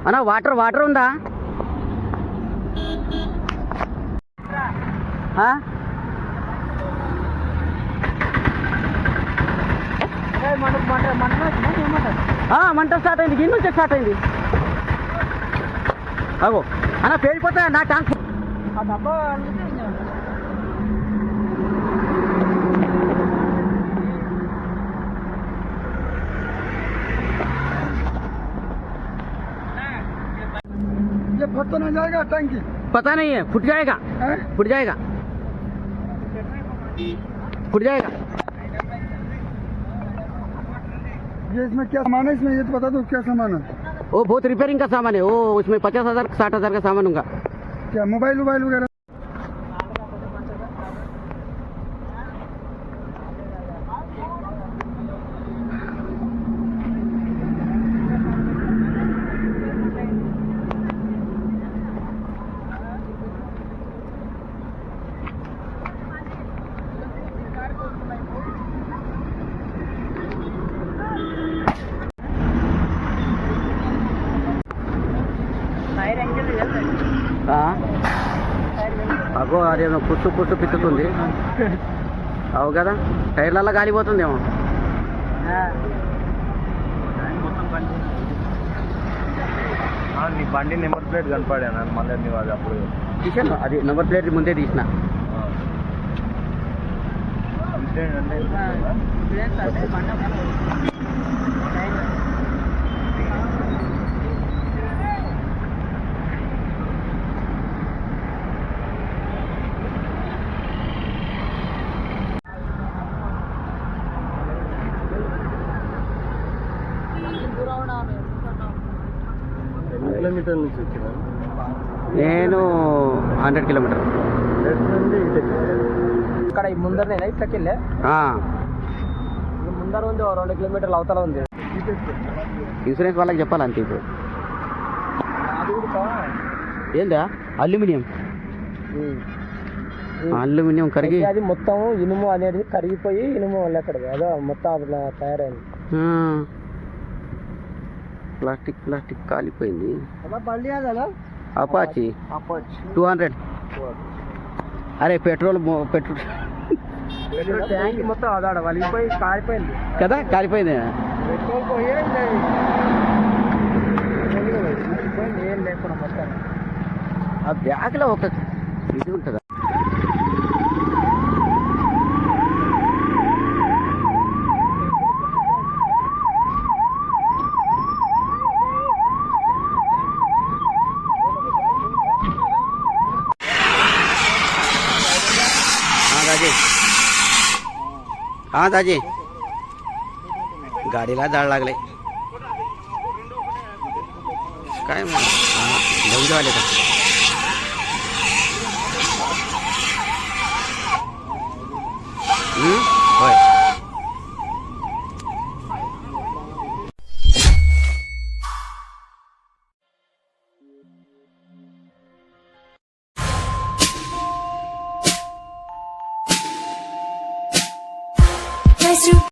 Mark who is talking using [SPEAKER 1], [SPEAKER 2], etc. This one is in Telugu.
[SPEAKER 1] అన్నా వాటర్ వాటర్ ఉందా? మంట స్టార్ట్ అయింది, గిన్నె నుంచి స్టార్ట్ అయింది. అగో అన్న పేలిపోతా నా ట్యాంక్. ఆ డబ్బా
[SPEAKER 2] फट तो नहीं जाएगा टंकी?
[SPEAKER 1] पता नहीं है, फुट जाएगा, फुट जाएगा, फुट जाएगा।
[SPEAKER 2] ये इसमें क्या सामान है? इसमें ये तो बता दो क्या सामान है?
[SPEAKER 1] वो बहुत रिपेयरिंग का सामान है, वो उसमें 50,000 60,000 का सामान होगा।
[SPEAKER 2] क्या मोबाइल वोबाइल वगैरह?
[SPEAKER 1] అగో అదేమో పుట్టు పుట్టు పిత్తుతుంది. అవు కదా, టైర్లలో గాలిపోతుందేమో.
[SPEAKER 3] నీ బండి నెంబర్ ప్లేట్ కనపడాను మళ్ళీ నువ్వు అది అప్పుడు
[SPEAKER 1] తీసాను, అది నెంబర్ ప్లేట్ ముందే తీసిన.
[SPEAKER 3] కిలోమీటర్ల నుంచి వచ్చిన
[SPEAKER 1] నేను 100 కిలోమీటర్.
[SPEAKER 4] ఇక్కడ ముందరనే ఇట్లకి వెళ్ళే ముందర ఉంది, 2 కిలోమీటర్లు అవతల ఉంది.
[SPEAKER 1] ఇన్సూరెన్స్ వాళ్ళకి చెప్పాలి అంతే. ఇప్పుడు ఏందా అల్యూమినియం, అల్యూమినియం కరిగి
[SPEAKER 4] అది మొత్తం ఇనుము అనేది కరిగిపోయి ఇనుము ఎక్కడ అదో మొత్తం అట్లా తయారైంది.
[SPEAKER 1] ప్లాస్టిక్ ప్లాస్టిక్ కాలిపోయింది.
[SPEAKER 4] Apache
[SPEAKER 1] Apache 200. అరే పెట్రోల్
[SPEAKER 4] ట్యాంక్ మొత్తం అదాడ వలిగిపోయి కాలిపోయింది
[SPEAKER 1] కదా, కాలిపోయింది.
[SPEAKER 4] పెట్రోల్ పోయి ఏం లేకుండా మొత్తం
[SPEAKER 1] ఆ బ్యాగ్లో ఒక ఇది ఉంటుందా? हाँ दाजी, गाडीला जाळ लागले काय घेऊन का होय.